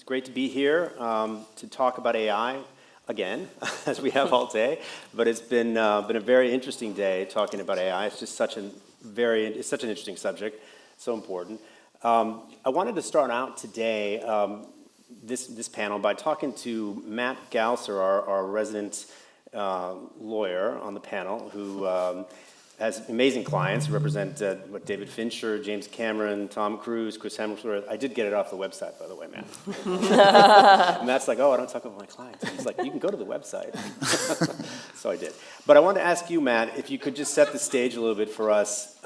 great to be here to talk about AI again, as we have all day. But it's been a very interesting day talking about AI. It's just such an interesting subject, so important. I wanted to start out today this panel by talking to Matt Gausser, our resident lawyer on the panel, who has amazing clients who represent David Fincher, James Cameron, Tom Cruise, Chris Hemsworth. I did get it off the website, by the way, Matt. And Matt's like, oh, I don't talk about my clients. And he's like, you can go to the website. So I did. But I wanted to ask you, Matt, if you could just set the stage a little bit for us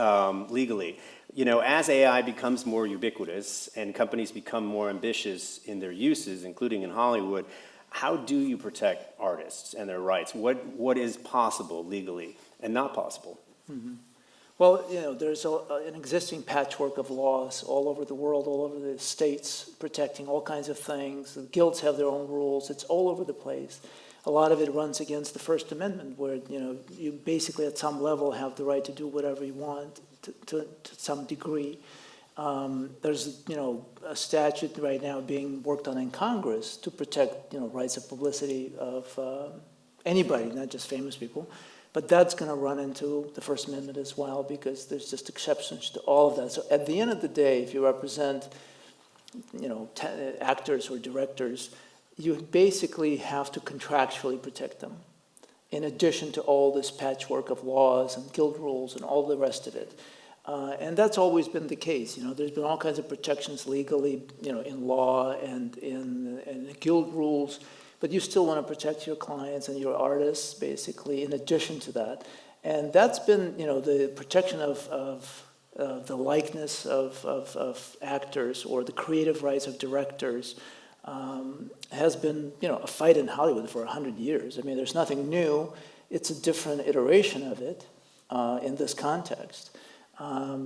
legally. You know, as AI becomes more ubiquitous and companies become more ambitious in their uses, including in Hollywood, how do you protect artists and their rights? What is possible legally and not possible? Mm-hmm. Well, you know, there's an existing patchwork of laws all over the world, all over the states, protecting all kinds of things. The guilds have their own rules. It's all over the place. A lot of it runs against the First Amendment, where, you know, you basically at some level have the right to do whatever you want to some degree. There's, you know, a statute right now being worked on in Congress to protect, you know, rights of publicity of anybody, not just famous people. But that's going to run into the First Amendment as well, because there's just exceptions to all of that. So at the end of the day, if you represent, you know, actors or directors, you basically have to contractually protect them, in addition to all this patchwork of laws and guild rules and all the rest of it. And that's always been the case. You know, there's been all kinds of protections legally, you know, in law and in guild rules. But you still want to protect your clients and your artists, basically, in addition to that. And that's been, you know, the protection of the likeness of actors or the creative rights of directors has been, you know, a fight in Hollywood for 100 years. I mean, there's nothing new. It's a different iteration of it in this context.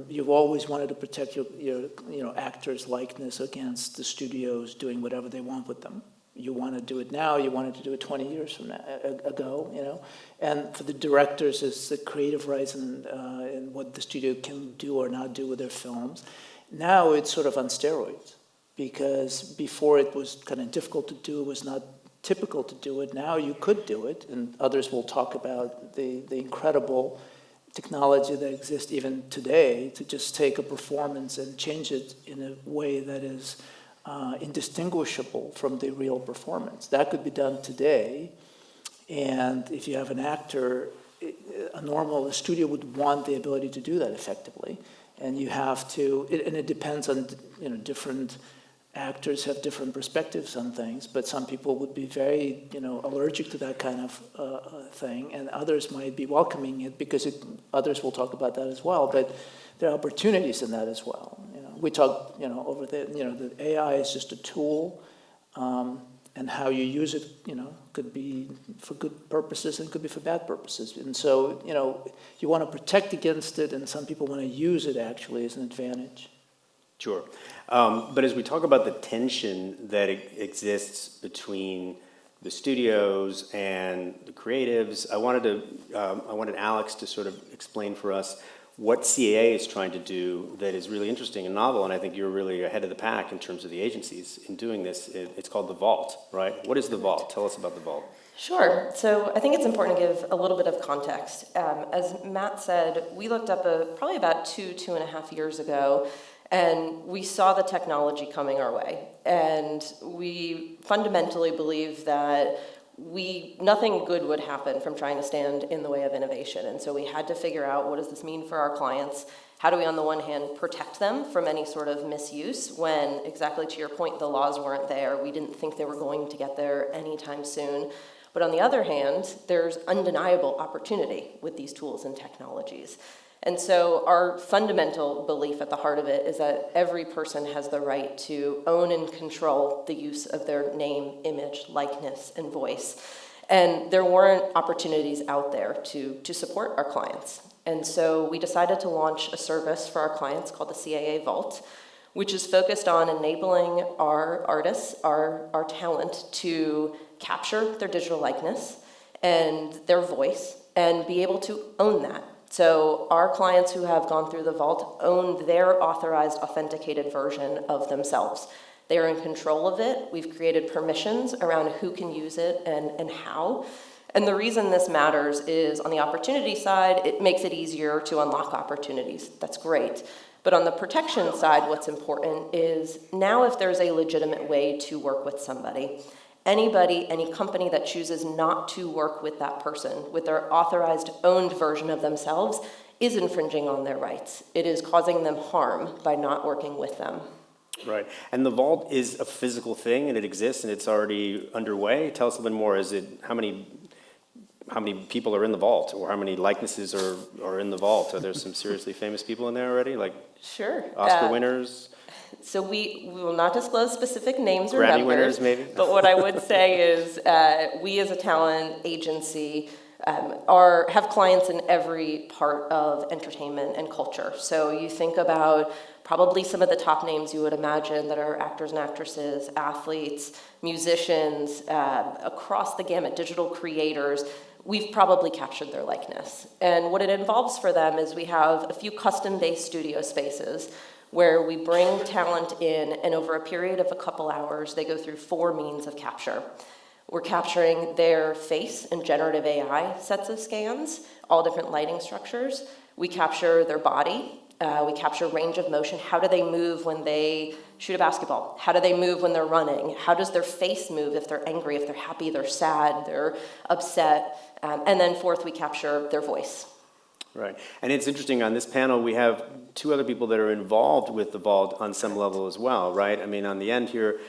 You've always wanted to protect your you know, actors' likeness against the studios doing whatever they want with them. You want to do it now, you wanted to do it 20 years from now, ago, you know. And for the directors, it's the creative rights and what the studio can do or not do with their films. Now it's sort of on steroids, because before it was kind of difficult to do, it was not typical to do it. Now you could do it, and others will talk about the incredible technology that exists even today to just take a performance and change it in a way that is indistinguishable from the real performance. That could be done today, and if you have an actor, a studio would want the ability to do that effectively, and you have to, and it depends on, you know, different actors have different perspectives on things, but some people would be very, you know, allergic to that kind of thing, and others might be welcoming it because others will talk about that as well, but there are opportunities in that as well. We talk, you know, over the, you know, the AI is just a tool, and how you use it, you know, could be for good purposes and could be for bad purposes. And so, you know, you want to protect against it, and some people want to use it actually as an advantage. Sure. But as we talk about the tension that exists between the studios and the creatives, I wanted Alex to sort of explain for us what CAA is trying to do that is really interesting and novel, and I think you're really ahead of the pack in terms of the agencies in doing this. It's called the Vault, right? What is the Vault? Tell us about the Vault. Sure. So I think it's important to give a little bit of context. As Matt said, we looked up probably about 2.5 years ago, and we saw the technology coming our way. And we fundamentally believe that nothing good would happen from trying to stand in the way of innovation. And so we had to figure out, what does this mean for our clients? How do we, on the one hand, protect them from any sort of misuse when, exactly to your point, the laws weren't there? We didn't think they were going to get there anytime soon. But on the other hand, there's undeniable opportunity with these tools and technologies. And so our fundamental belief at the heart of it is that every person has the right to own and control the use of their name, image, likeness, and voice. And there weren't opportunities out there to support our clients. And so we decided to launch a service for our clients called the CAA Vault, which is focused on enabling our artists, our talent, to capture their digital likeness and their voice and be able to own that. So our clients who have gone through the Vault own their authorized, authenticated version of themselves. They are in control of it. We've created permissions around who can use it and how. And the reason this matters is on the opportunity side, it makes it easier to unlock opportunities. That's great. But on the protection side, what's important is now if there's a legitimate way to work with somebody, anybody, any company that chooses not to work with that person, with their authorized, owned version of themselves, is infringing on their rights. It is causing them harm by not working with them. Right. And the vault is a physical thing, and it exists, and it's already underway. Tell us a little bit more. Is it how many people are in the vault, or how many likenesses are in the vault? Are there some seriously famous people in there already, like Sure. Oscar winners? So we will not disclose specific names or Grammy numbers. winners, maybe? But what I would say is we as a talent agency have clients in every part of entertainment and culture. So you think about probably some of the top names you would imagine that are actors and actresses, athletes, musicians, across the gamut, digital creators. We've probably captured their likeness. And what it involves for them is we have a few custom-based studio spaces where we bring talent in, and over a period of a couple hours, they go through 4 means of capture. We're capturing their face in generative AI sets of scans, all different lighting structures. We capture their body. We capture range of motion. How do they move when they shoot a basketball? How do they move when they're running? How does their face move if they're angry, if they're happy, they're sad, they're upset? And then fourth, we capture their voice. Right. And it's interesting, on this panel, we have 2 other people that are involved with the vault on some level as well, right? I mean, on the end here,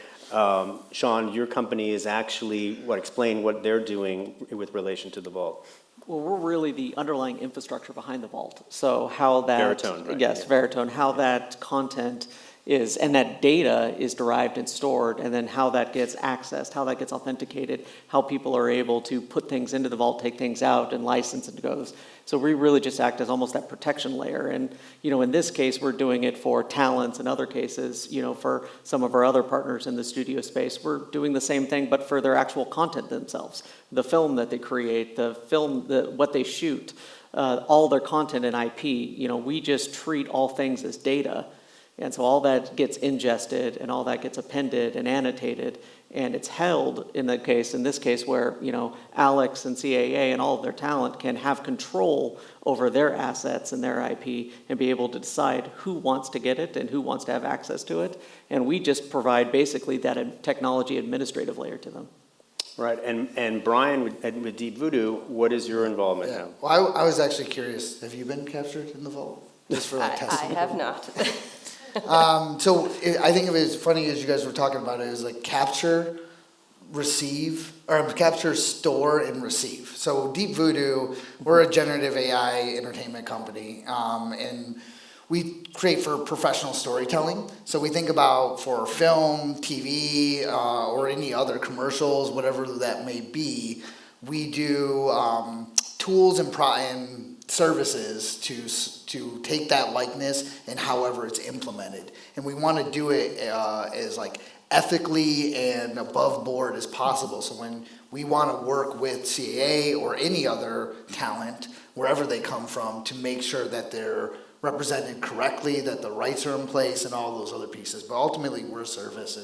Sean, your company is actually, explain what they're doing with relation to the vault. Well, we're really the underlying infrastructure behind the vault. So how that, Veritone, right? yes, Yeah. Veritone, how that content is, and that data is derived and stored, and then how that gets accessed, how that gets authenticated, how people are able to put things into the vault, take things out, and license and goes. So we really just act as almost that protection layer. And, in this case, we're doing it for talents. In other cases, for some of our other partners in the studio space, we're doing the same thing, but for their actual content themselves. The film that they create, what they shoot, all their content and IP, we just treat all things as data. And so all that gets ingested and all that gets appended and annotated, and it's held in this case where, Alex and CAA and all of their talent can have control over their assets and their IP and be able to decide who wants to get it and who wants to have access to it. And we just provide basically that technology administrative layer to them. Right. And Brian, with Deep Voodoo, what is your involvement now? Well, I was actually curious. Have you been captured in the vault? Just for I testing? have not. So I think of it as funny as you guys were talking about it, is like capture, receive, or capture, store, and receive. So Deep Voodoo, we're a generative AI entertainment company, and we create for professional storytelling. So we think about for film, TV, or any other commercials, whatever that may be, we do tools and services to take that likeness and however it's implemented. And we want to do it as like ethically and above board as possible. So when we want to work with CAA or any other talent, wherever they come from, to make sure that they're represented correctly, that the rights are in place and all those other pieces. But ultimately, we're a service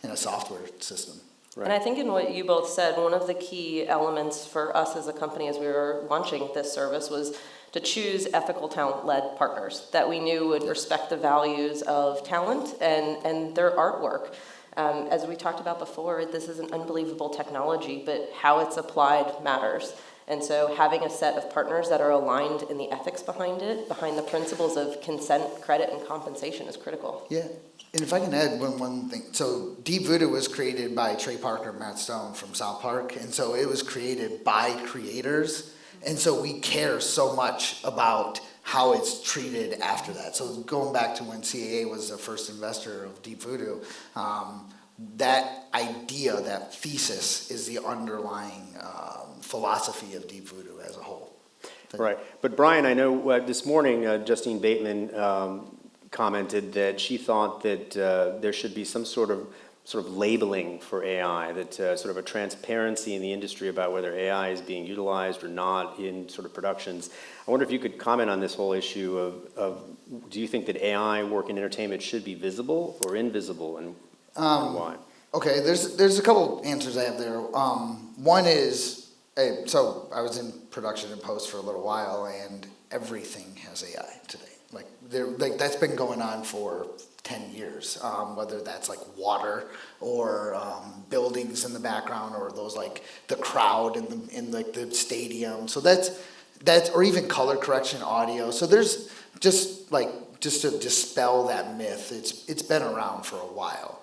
in a software system. Right. And I think in what you both said, one of the key elements for us as a company as we were launching this service was to choose ethical talent-led partners that we knew would respect the values of talent and their artwork. As we talked about before, this is an unbelievable technology, but how it's applied matters. And so having a set of partners that are aligned in the ethics behind it, behind the principles of consent, credit, and compensation is critical. Yeah. And if I can add one thing. So Deep Voodoo was created by Trey Parker and Matt Stone from South Park. And so it was created by creators. And so we care so much about how it's treated after that. So going back to when CAA was the first investor of Deep Voodoo, that idea, that thesis is the underlying philosophy of Deep Voodoo as a whole. Right. But Brian, I know this morning Justine Bateman commented that she thought that there should be some sort of labeling for AI, that sort of a transparency in the industry about whether AI is being utilized or not in sort of productions. I wonder if you could comment on this whole issue of do you think that AI work in entertainment should be visible or invisible? And and why? Okay, there's a couple answers I have there. One is, so I was in production and post for a little while, and everything has AI today. Like that's been going on for 10 years, whether that's like water or buildings in the background, or those like the crowd in like the stadium. So that's or even color correction audio. So there's just to dispel that myth, it's been around for a while,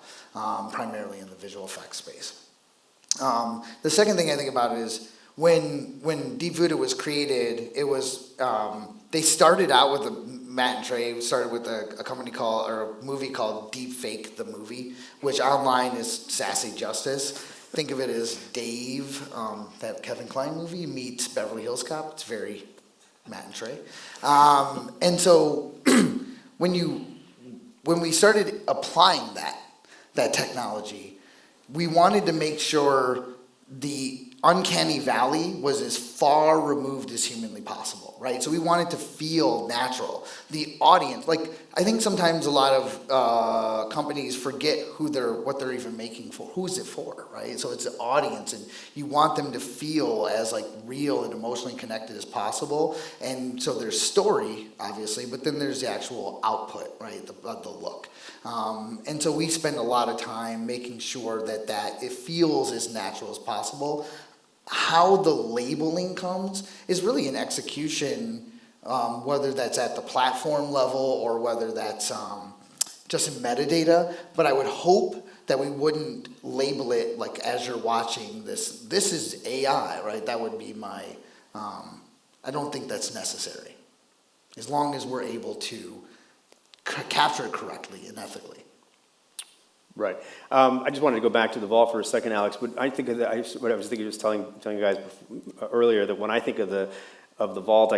primarily in the visual effects space. The second thing I think about is when Deep Voodoo was created, it was they started out with Matt and Trey started with a company called, or a movie called Deep Fake the Movie, which online is Sassy Justice. Think of it as Dave, that Kevin Kline movie, meets Beverly Hills Cop. It's very Matt and Trey. And so when we started applying that technology, we wanted to make sure the uncanny valley was as far removed as humanly possible, right? So we wanted to feel natural. The audience, like, I think sometimes a lot of companies forget what they're even making for. Who's it for, right? So it's the audience, and you want them to feel as like real and emotionally connected as possible. And so there's story, obviously, but then there's the actual output, right? The look. And so we spend a lot of time making sure that it feels as natural as possible. How the labeling comes is really an execution, whether that's at the platform level or whether that's just in metadata. But I would hope that we wouldn't label it like, as you're watching this is AI, right? That would be my, I don't think that's necessary, as long as we're able to capture it correctly and ethically. Right. I just wanted to go back to the vault for a second, Alex. But I think of what I was thinking, just telling you guys earlier, that when I think of the vault,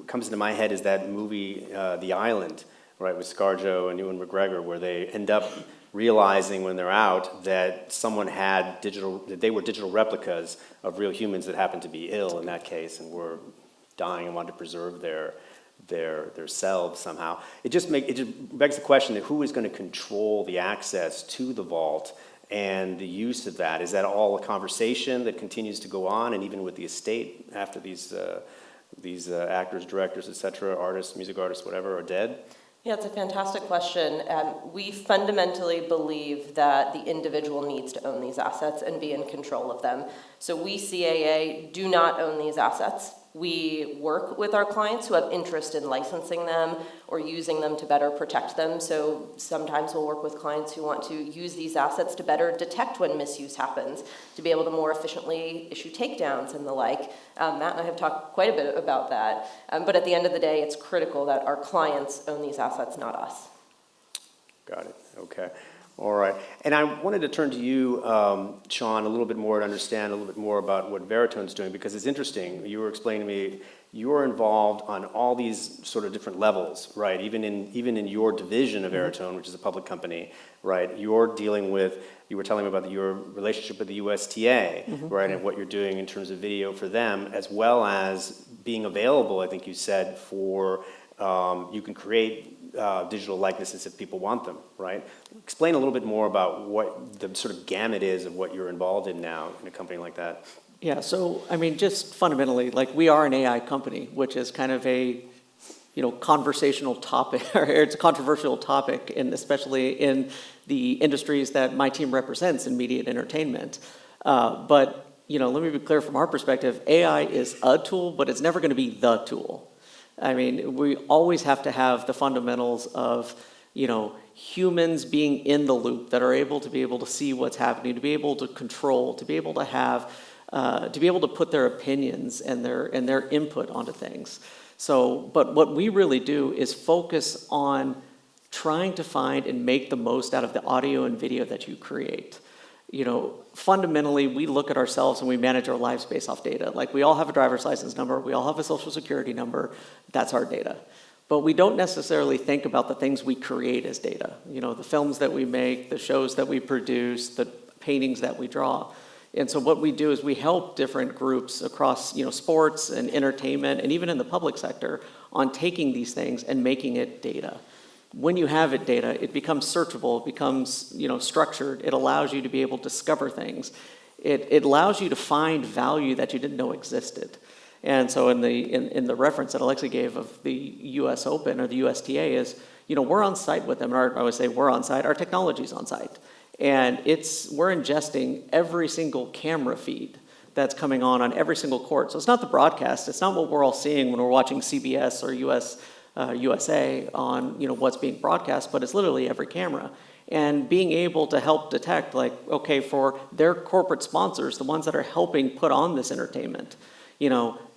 comes into my head is that movie, The Island, right, with ScarJo and Ewan McGregor, where they end up realizing when they're out that someone had that they were digital replicas of real humans that happened to be ill in that case and were dying and wanted to preserve their selves somehow. It just begs the question that who is going to control the access to the vault and the use of that? Is that all a conversation that continues to go on, and even with the estate after these actors, directors, etc., artists, music artists, whatever, are dead? Yeah, it's a fantastic question. We fundamentally believe that the individual needs to own these assets and be in control of them. So we, CAA, do not own these assets. We work with our clients who have interest in licensing them or using them to better protect them. So sometimes we'll work with clients who want to use these assets to better detect when misuse happens, to be able to more efficiently issue takedowns and the like. Matt and I have talked quite a bit about that. But at the end of the day, it's critical that our clients own these assets, not us. Got it. Okay. All right. And I wanted to turn to you, Sean, a little bit more to understand a little bit more about what Veritone's doing, because it's interesting. You were explaining to me you're involved on all these sort of different levels, right? Even in your division of Veritone, which is a public company, right? You're dealing with, you were telling me about your relationship with the USTA, right? And what you're doing in terms of video for them, as well as being available, I think you said, for, you can create digital likenesses if people want them, right? Explain a little bit more about what the sort of gamut is of what you're involved in now in a company like that. Yeah, so I mean, just fundamentally, like, we are an AI company, which is kind of a, conversational topic, or it's a controversial topic, and especially in the industries that my team represents in media and entertainment. But let me be clear from our perspective, AI is a tool, but it's never going to be the tool. I mean, we always have to have the fundamentals of, humans being in the loop, that are able to see what's happening, to be able to control, to be able to have, to be able to put their opinions and their input onto things. So, but what we really do is focus on trying to find and make the most out of the audio and video that you create. Fundamentally, we look at ourselves and we manage our lives based off data. Like, we all have a driver's license number, we all have a social security number, that's our data. But we don't necessarily think about the things we create as data. The films that we make, the shows that we produce, the paintings that we draw. And so what we do is we help different groups across, sports and entertainment and even in the public sector on taking these things and making it data. when you have it data, it becomes searchable, it becomes, structured. It allows you to be able to discover things. It allows you to find value that you didn't know existed. And so in the reference that Alexa gave of the U.S. Open or the USTA is, we're on site with them. I would say we're on site. Our technology's on site. And we're ingesting every single camera feed that's coming on every single court. So it's not the broadcast. It's not what we're all seeing when we're watching CBS or USA on what's being broadcast, but it's literally every camera. And being able to help detect, for their corporate sponsors, the ones that are helping put on this entertainment,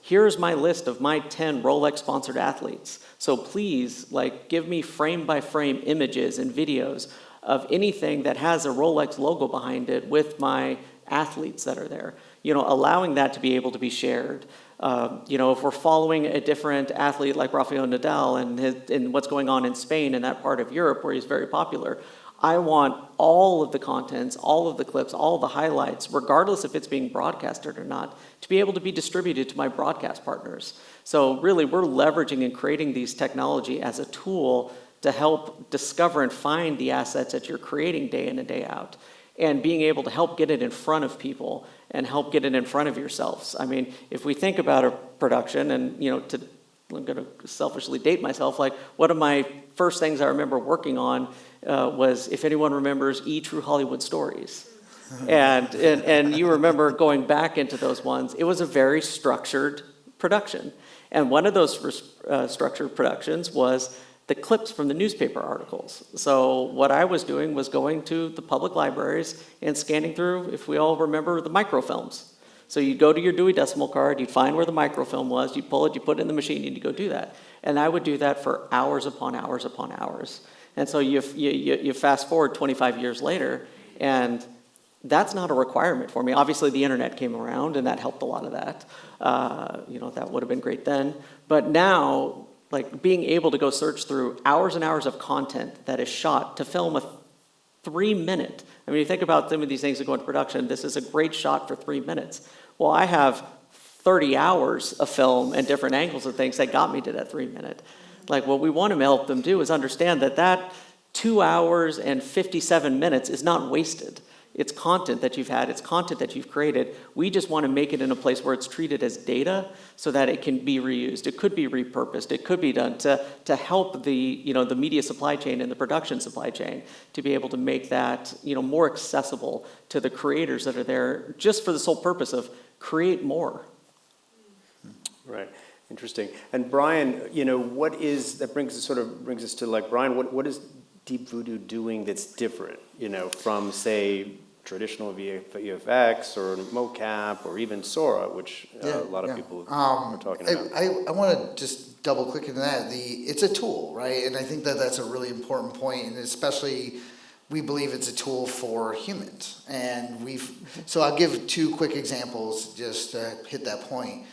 here's my list of my 10 Rolex-sponsored athletes. So please, give me frame-by-frame images and videos of anything that has a Rolex logo behind it with my athletes that are there. Allowing that to be able to be shared. If we're following a different athlete like Rafael Nadal and what's going on in Spain and that part of Europe where he's very popular, I want all of the contents, all of the clips, all of the highlights, regardless if it's being broadcasted or not, to be able to be distributed to my broadcast partners. So really, we're leveraging and creating these technology as a tool to help discover and find the assets that you're creating day in and day out, and being able to help get it in front of people and help get it in front of yourselves. I mean, if we think about a production, and I'm going to selfishly date myself, one of my first things I remember working on was, if anyone remembers, True Hollywood Stories. And you remember going back into those ones. It was a very structured production. And one of those structured productions was the clips from the newspaper articles. So what I was doing was going to the public libraries and scanning through, if we all remember, the microfilms. So you'd go to your Dewey Decimal Card, you'd find where the microfilm was, you pull it, you put it in the machine, and you go do that. And I would do that for hours upon hours upon hours. And so you fast forward 25 years later, and that's not a requirement for me. Obviously, the internet came around, and that helped a lot of that. That would have been great then. But now, being able to go search through hours and hours of content that is shot to film a 3-minute. I mean, you think about some of these things that go into production, this is a great shot for 3 minutes. Well, I have 30 hours of film and different angles of things that got me to that 3-minute. What we want to help them do is understand that 2 hours and 57 minutes is not wasted. It's content that you've had, it's content that you've created. We just want to make it in a place where it's treated as data so that it can be reused. It could be repurposed. It could be done to help the media supply chain and the production supply chain to be able to make that, more accessible to the creators that are there just for the sole purpose of create more. Right. Interesting. And Brian, that brings us to Brian, what is Deep Voodoo doing that's different, from, say, traditional VFX or mocap or even Sora, which a lot of people are talking about. I want to just double click into that. It's a tool, right? And I think that's a really important point, and especially we believe it's a tool for humans. And so I'll give 2 quick examples just to hit that point.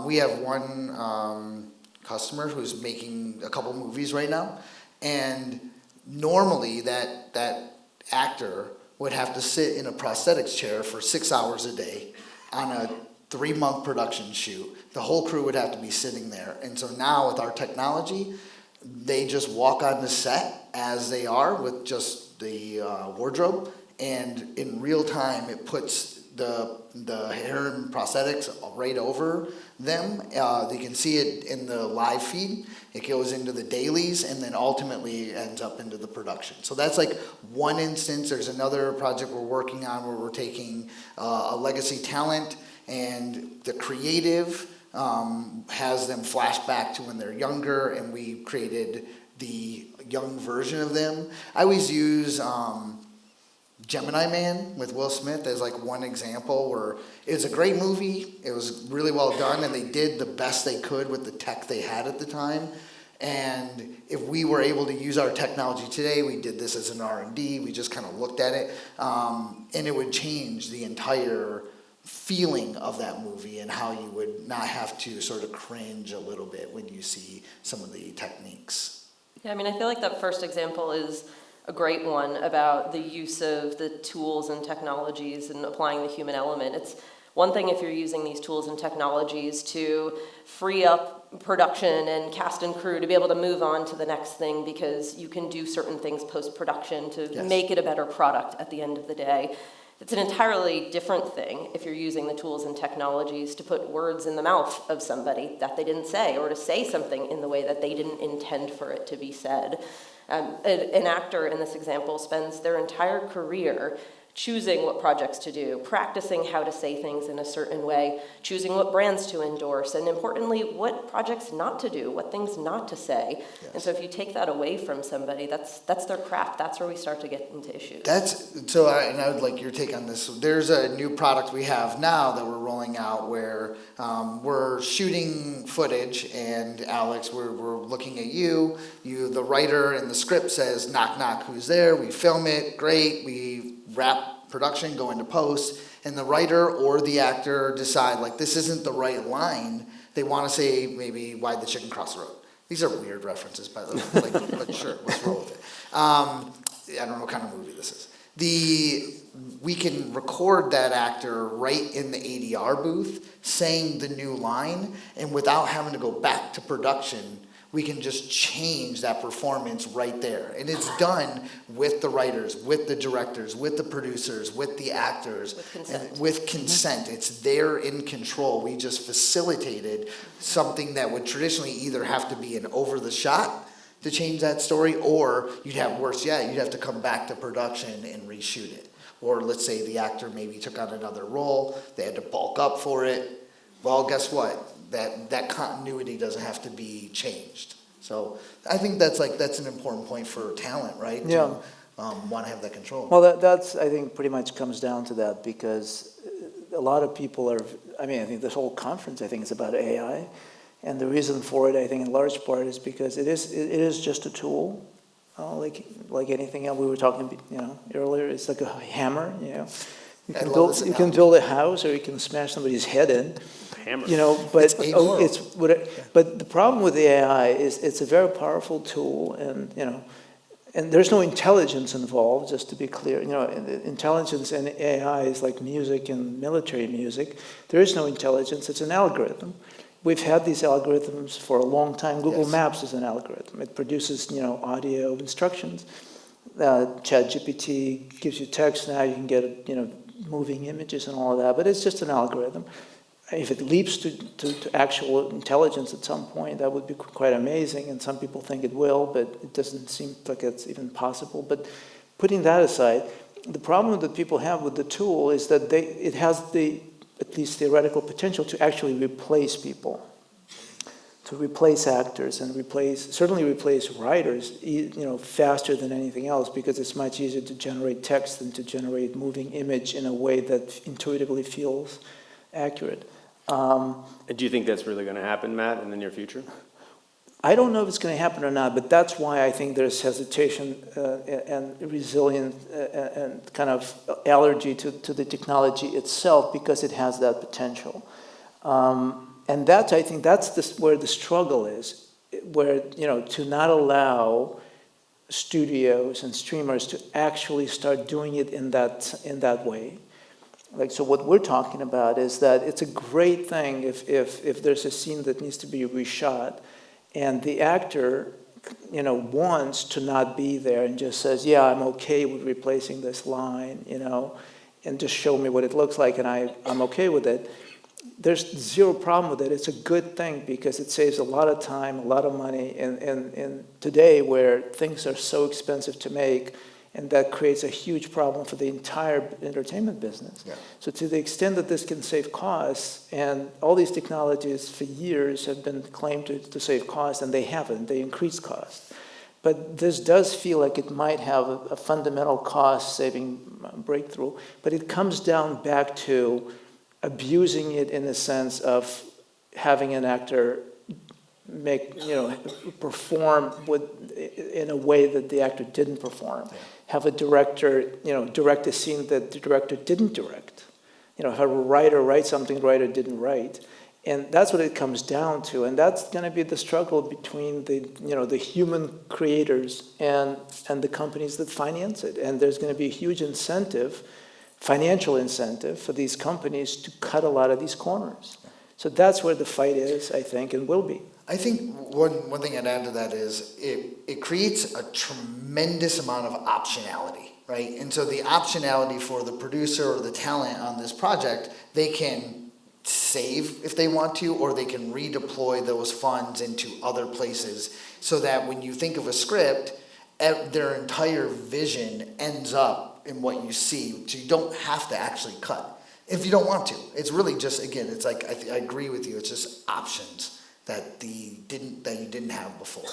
We have one customer who's making a couple movies right now, and normally that actor would have to sit in a prosthetics chair for 6 hours a day on a 3-month production shoot. The whole crew would have to be sitting there. And so now with our technology, they just walk on the set as they are with just the wardrobe, and in real time it puts the hair and prosthetics right over them. They can see it in the live feed. It goes into the dailies and then ultimately ends up into the production. So that's one instance. There's another project we're working on where we're taking a legacy talent, and the creative has them flash back to when they're younger, and we created the young version of them. I always use Gemini Man with Will Smith as one example where it was a great movie. It was really well done, and they did the best they could with the tech they had at the time. And if we were able to use our technology today, we did this as an R&D, we just kind of looked at it, and it would change the entire feeling of that movie and how you would not have to sort of cringe a little bit when you see some of the techniques. Yeah, I feel like that first example is a great one about the use of the tools and technologies and applying the human element. One thing if you're using these tools and technologies to free up production and cast and crew to be able to move on to the next thing because you can do certain things post-production to Yes. make it a better product at the end of the day. It's an entirely different thing if you're using the tools and technologies to put words in the mouth of somebody that they didn't say, or to say something in the way that they didn't intend for it to be said. An actor in this example spends their entire career choosing what projects to do, practicing how to say things in a certain way, choosing what brands to endorse, and importantly, what projects not to do, what things not to say. Yes. And so if you take that away from somebody, that's their craft. That's where we start to get into issues. And I would like your take on this. There's a new product we have now that we're rolling out where we're shooting footage, and Alex, we're looking at you, the writer, and the script says, knock, knock, who's there? We film it, great, we wrap production, go into post, and the writer or the actor decide, like, this isn't the right line. They want to say, maybe, why'd the chicken cross the road? These are weird references, by the way, but sure, let's roll with it. I don't know what kind of movie this is. We can record that actor right in the ADR booth saying the new line, and without having to go back to production, we can just change that performance right there. And it's done with the writers, with the directors, with the producers, with the actors. With consent. And with consent. It's there in control. We just facilitated something that would traditionally either have to be an over the shot to change that story, or you'd have worse yet, you'd have to come back to production and reshoot it. Or let's say the actor maybe took on another role, they had to bulk up for it. Well, guess what? That continuity doesn't have to be changed. So I think that's an important point for talent, right? Yeah. To want to have that control. Well, that's, I think, pretty much comes down to that, because a lot of people I think this whole conference, I think, is about AI. And the reason for it, I think, in large part is because it is just a tool, like anything else we were talking, earlier. It's like a hammer, You can build a house, or you can smash somebody's head in. Hammer. But It's amoral. but the problem with the AI is it's a very powerful tool, and there's no intelligence involved. Just to be clear, intelligence in AI is like music and military music. There is no intelligence; it's an algorithm. We've had these algorithms for a long time. Google Yes. Maps is an algorithm. It produces audio instructions. ChatGPT gives you text now. You can get moving images and all of that, but it's just an algorithm. If it leaps to actual intelligence at some point, that would be quite amazing, and some people think it will, but it doesn't seem like it's even possible. But putting that aside, the problem that people have with the tool is that it has the, at least theoretical potential, to actually replace people, to replace actors, and certainly replace writers, faster than anything else, because it's much easier to generate text than to generate moving image in a way that intuitively feels accurate. Do you think that's really going to happen, Matt, in the near future? I don't know if it's going to happen or not, but that's why I think there's hesitation and resilience and kind of allergy to the technology itself, because it has that potential. And I think that's where the struggle is, where, to not allow studios and streamers to actually start doing it in that way. So what we're talking about is that it's a great thing if there's a scene that needs to be reshot, and the actor, wants to not be there and just says, yeah, I'm okay with replacing this line, and just show me what it looks like, and I'm okay with it. There's zero problem with it. It's a good thing, because it saves a lot of time, a lot of money, and today where things are so expensive to make, and that creates a huge problem for the entire entertainment business. Yeah. So to the extent that this can save costs, and all these technologies for years have been claimed to save costs, and they haven't, they increase costs. But this does feel like it might have a fundamental cost-saving breakthrough, but it comes down back to abusing it in the sense of having an actor perform in a way that the actor didn't perform. Yeah. Have a director, direct a scene that the director didn't direct. Have a writer write something the writer didn't write. And that's what it comes down to. And that's going to be the struggle between the human creators and the companies that finance it. And there's going to be a huge incentive financial incentive for these companies to cut a lot of these corners. So that's where the fight is, I think, and will be. I think one thing I'd add to that is it creates a tremendous amount of optionality, right? And so the optionality for the producer or the talent on this project, they can save if they want to, or they can redeploy those funds into other places so that when you think of a script, their entire vision ends up in what you see. So you don't have to actually cut if you don't want to. It's really just, again, it's like, I agree with you, it's just options that you didn't have before.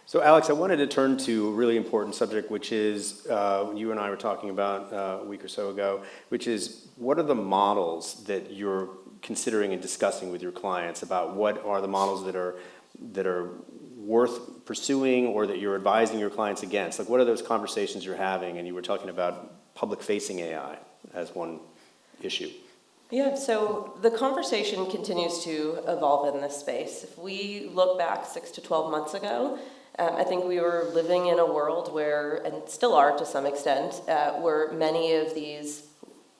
So Alex, I wanted to turn to a really important subject, which is, you and I were talking about a week or so ago, which is what are the models that you're considering and discussing with your clients about what are the models that are worth pursuing or that you're advising your clients against? Like what are those conversations you're having? And you were talking about public-facing AI as one issue. Yeah, so the conversation continues to evolve in this space. If we look back 6 to 12 months ago, I think we were living in a world where, and still are to some extent, where many of these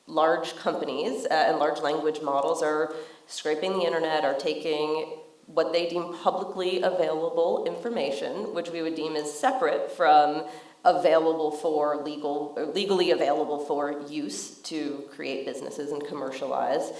large companies and large language models are scraping the internet, are taking what they deem publicly available information, which we would deem as separate from available for legally available for use to create businesses and commercialize.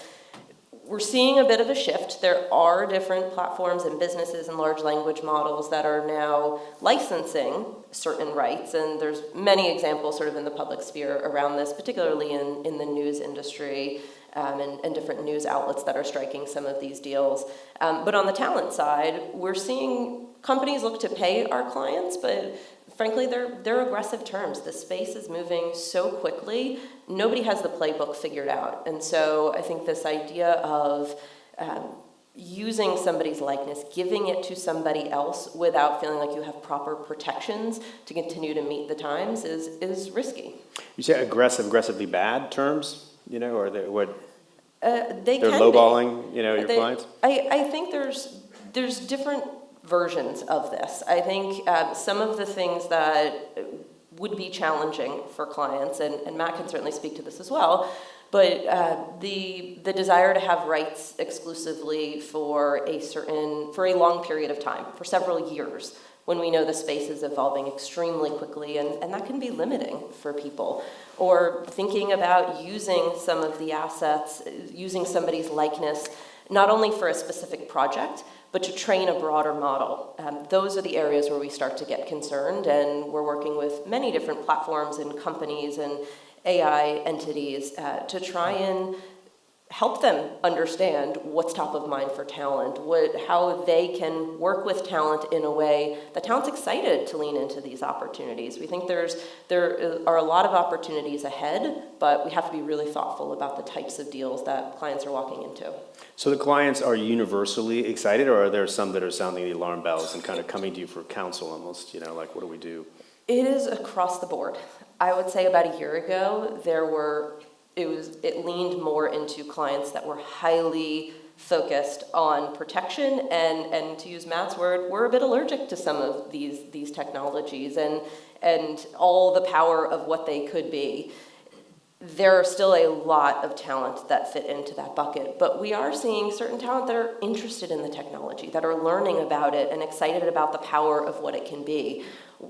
We're seeing a bit of a shift. There are different platforms and businesses and large language models that are now licensing certain rights, and there's many examples sort of in the public sphere around this, particularly in the news industry and different news outlets that are striking some of these deals. But on the talent side, we're seeing companies look to pay our clients, but frankly, they're aggressive terms. The space is moving so quickly, nobody has the playbook figured out. And so I think this idea of using somebody's likeness, giving it to somebody else without feeling like you have proper protections to continue to meet the times is risky. You say aggressively bad terms, or what? They're lowballing, your clients? I think there's different versions of this. I think some of the things that would be challenging for clients, and Matt can certainly speak to this as well, but the desire to have rights exclusively for a long period of time, for several years, when we know the space is evolving extremely quickly, and that can be limiting for people. Or thinking about using some of the assets, using somebody's likeness, not only for a specific project, but to train a broader model. Those are the areas where we start to get concerned, and we're working with many different platforms and companies and AI entities to try and help them understand what's top of mind for talent, how they can work with talent in a way that talent's excited to lean into these opportunities. We think there are a lot of opportunities ahead, but we have to be really thoughtful about the types of deals that clients are walking into. So the clients are universally excited, or are there some that are sounding the alarm bells and kind of coming to you for counsel almost, like what do we do? It is across the board. I would say about a year ago, it leaned more into clients that were highly focused on protection, and to use Matt's word, we're a bit allergic to some of these technologies and all the power of what they could be. There are still a lot of talent that fit into that bucket, but we are seeing certain talent that are interested in the technology, that are learning about it and excited about the power of what it can be.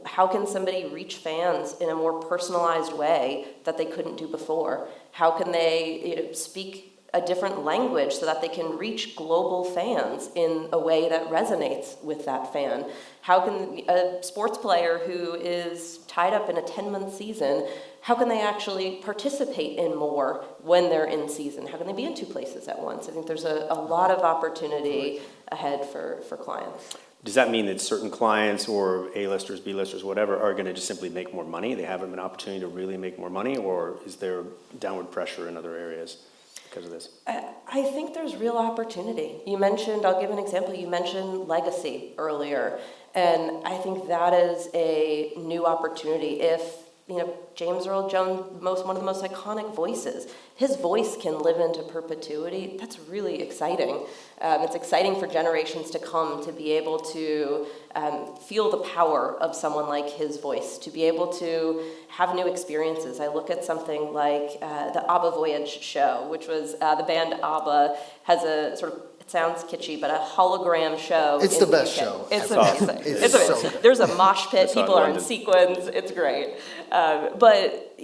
How can somebody reach fans in a more personalized way that they couldn't do before? How can they speak a different language so that they can reach global fans in a way that resonates with that fan? How can a sports player who is tied up in a 10-month season, how can they actually participate in more when they're in season? How can they be in two places at once? I think there's a lot of opportunity ahead for clients. Does that mean that certain clients or A-listers, B-listers, whatever, are going to just simply make more money? They have an opportunity to really make more money, or is there downward pressure in other areas because of this? I think there's real opportunity. I'll give an example, you mentioned legacy earlier, and I think that is a new opportunity. If James Earl Jones, one of the most iconic voices. His voice can live into perpetuity. That's really exciting. It's exciting for generations to come to be able to feel the power of someone like his voice, to be able to have new experiences. I look at something like the ABBA Voyage show, which was the band ABBA has a sort of, it sounds kitschy, but a hologram show. It's the best show. It's ever. amazing. It's It's amazing. so good. There's a mosh pit. I saw it in People are in London. sequins. It's great. But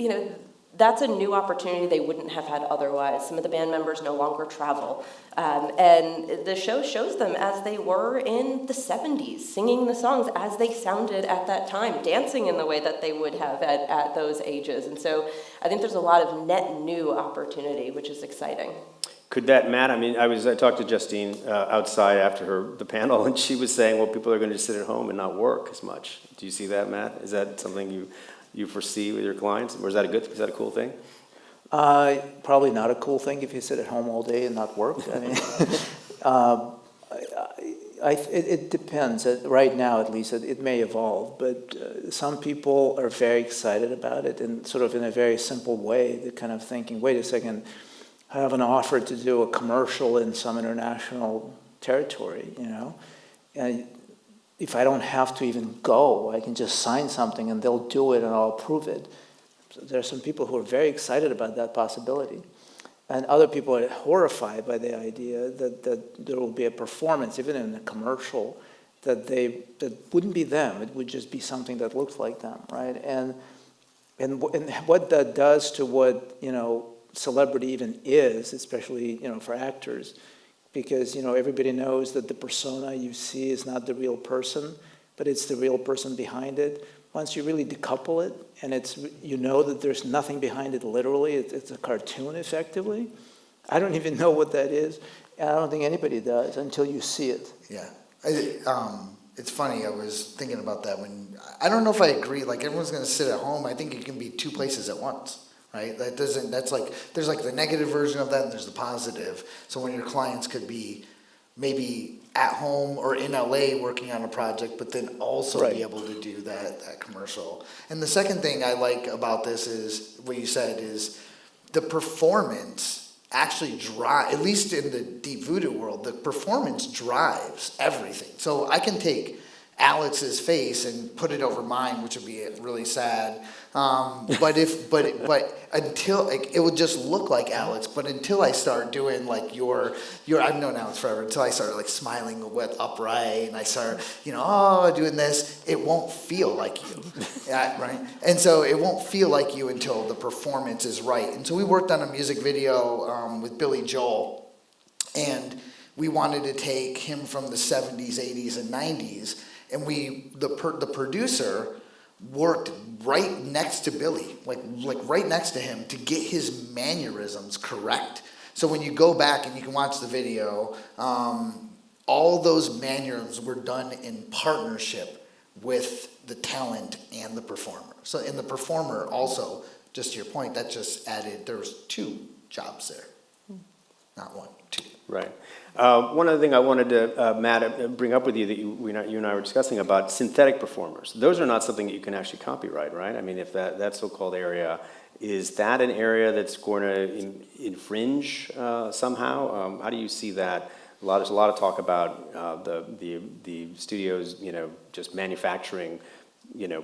that's a new opportunity they wouldn't have had otherwise. Some of the band members no longer travel. And the show shows them as they were in the 70s, singing the songs as they sounded at that time, dancing in the way that they would have at those ages. And so I think there's a lot of net new opportunity, which is exciting. Could that, Matt, I talked to Justine outside after the panel, and she was saying, well, people are going to just sit at home and not work as much. Do you see that, Matt? Is that something you foresee with your clients? Or is that a cool thing? Probably not a cool thing if you sit at home all day and not work. I mean, it depends. Right now, at least, it may evolve. But some people are very excited about it, and sort of in a very simple way, they're kind of thinking, wait a second, I have an offer to do a commercial in some international territory, and if I don't have to even go, I can just sign something and they'll do it and I'll approve it. So there are some people who are very excited about that possibility. And other people are horrified by the idea that there will be a performance, even in a commercial, that wouldn't be them. It would just be something that looks like them, right? And what that does to what, celebrity even is, especially, for actors, because, everybody knows that the persona you see is not the real person, but it's the real person behind it. Once you really decouple it, and that there's nothing behind it literally, it's a cartoon effectively. I don't even know what that is, and I don't think anybody does until you see it. Yeah. It's funny, I was thinking about that I don't know if I agree, like everyone's going to sit at home. I think it can be two places at once. Right? There's like the negative version of that and there's the positive. So when your clients could be maybe at home or in LA working on a project, but then also be able to do that commercial. And the second thing I like about this is what you said is the performance actually drive, at least in the deep voodoo world, the performance drives everything. So I can take Alex's face and put it over mine, which would be really sad. But until it would just look like Alex. But until I start doing like your I've known Alex forever. Until I started like smiling with upright and I start doing this, it won't feel like you, right? And so it won't feel like you until the performance is right. And so we worked on a music video with Billy Joel, and we wanted to take him from the 70s, 80s, and 90s. And the producer worked right next to Billy, like right next to him, to get his mannerisms correct. So when you go back and you can watch the video, all those mannerisms were done in partnership with the talent and the performer. So in the performer also, just to your point, that just added, there's two jobs there, not one, two. Right. One other thing I wanted to, Matt, bring up with you that you and I were discussing about synthetic performers. Those are not something that you can actually copyright, right? I mean, if that so-called area, is that an area that's going to infringe somehow? How do you see that? There's a lot of talk about the studios, just manufacturing,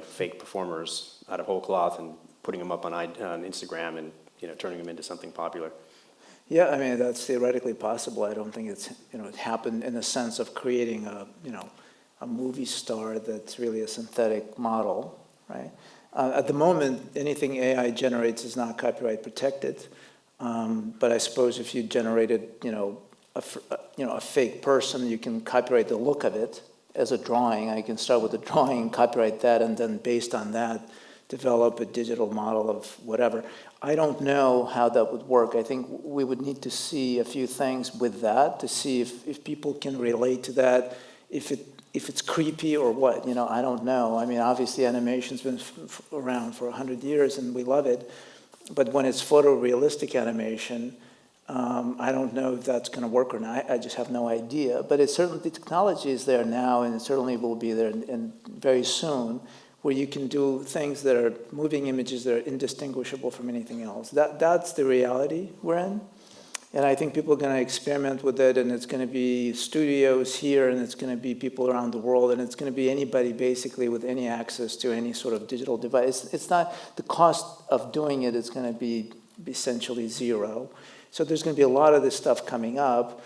fake performers out of whole cloth and putting them up on Instagram and, turning them into something popular. Yeah, I mean, that's theoretically possible. I don't think it happened in the sense of creating a movie star that's really a synthetic model, right? At the moment, anything AI generates is not copyright protected. But I suppose if you generated, a fake person, you can copyright the look of it as a drawing. I can start with a drawing and copyright that, and then based on that, develop a digital model of whatever. I don't know how that would work. I think we would need to see a few things with that to see if people can relate to that, if it's creepy or what. I don't know. I mean, obviously animation's been around for 100 years and we love it. But when it's photorealistic animation, I don't know if that's going to work or not. I just have no idea. But the technology is there now, and it certainly will be there and very soon, where you can do things that are moving images that are indistinguishable from anything else. That's the reality we're in. And I think people are going to experiment with it, and it's going to be studios here, and it's going to be people around the world, and it's going to be anybody basically with any access to any sort of digital device. It's not, the cost of doing it is going to be essentially zero. So there's going to be a lot of this stuff coming up,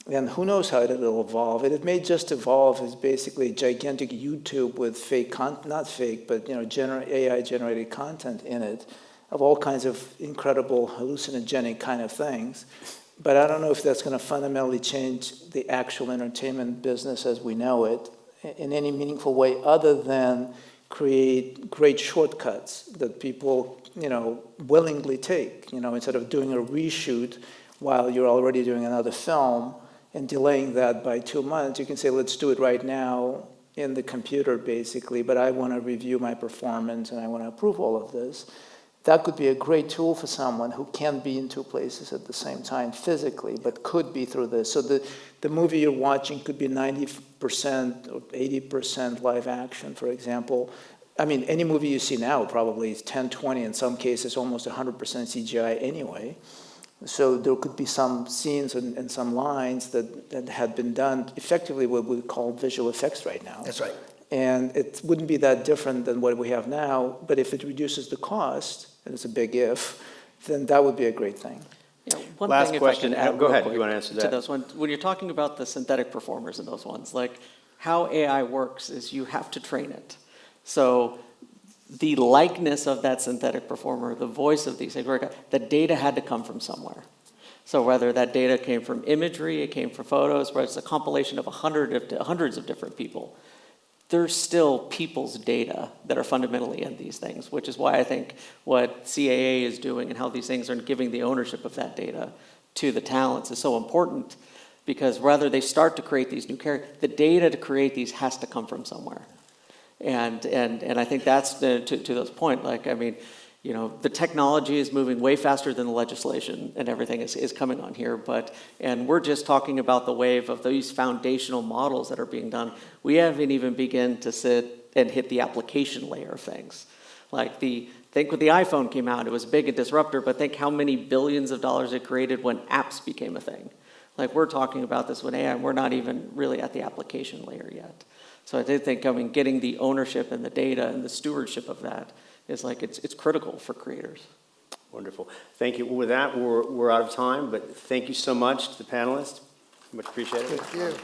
and who knows how it'll evolve. And it may just evolve as basically gigantic YouTube with fake content, not fake, but AI-generated content in it, of all kinds of incredible hallucinogenic kind of things. But I don't know if that's going to fundamentally change the actual entertainment business as we know it in any meaningful way, other than create great shortcuts that people, willingly take. Instead of doing a reshoot while you're already doing another film and delaying that by 2 months, you can say, let's do it right now in the computer, basically, but I want to review my performance and I want to approve all of this. That could be a great tool for someone who can't be in two places at the same time physically, but could be through this. So the movie you're watching could be 90% or 80% live action, for example. I mean, any movie you see now probably is 10, 20, in some cases almost 100% CGI anyway. So there could be some scenes and some lines that had been done effectively what we call visual effects right now. That's right. And it wouldn't be that different than what we have now, but if it reduces the cost, and it's a big if, then that would be a great thing. Yeah, one Last thing, question. If I can add Go real ahead. quick You want to answer that? to those ones. When you're talking about the synthetic performers in those ones, like how AI works is you have to train it. So the likeness of that synthetic performer, the voice of these things, the data had to come from somewhere. So whether that data came from imagery, it came from photos, whether it's a compilation of hundreds of different people, there's still people's data that are fundamentally in these things, which is why I think what CAA is doing and how these things are giving the ownership of that data to the talents is so important, because whether they start to create these new characters, the data to create these has to come from somewhere. And I think that's to those point, the technology is moving way faster than the legislation and everything is coming on here. And we're just talking about the wave of these foundational models that are being done. We haven't even begun to sit and hit the application layer of things. Think when the iPhone came out, it was big and disruptor, but think how many billions of dollars it created when apps became a thing. We're talking about this with AI, and we're not even really at the application layer yet. So I did think, getting the ownership and the data and the stewardship of that is it's critical for creators. Wonderful. Thank you. With that, we're out of time, but thank you so much to the panelists. Much appreciated. Thank you.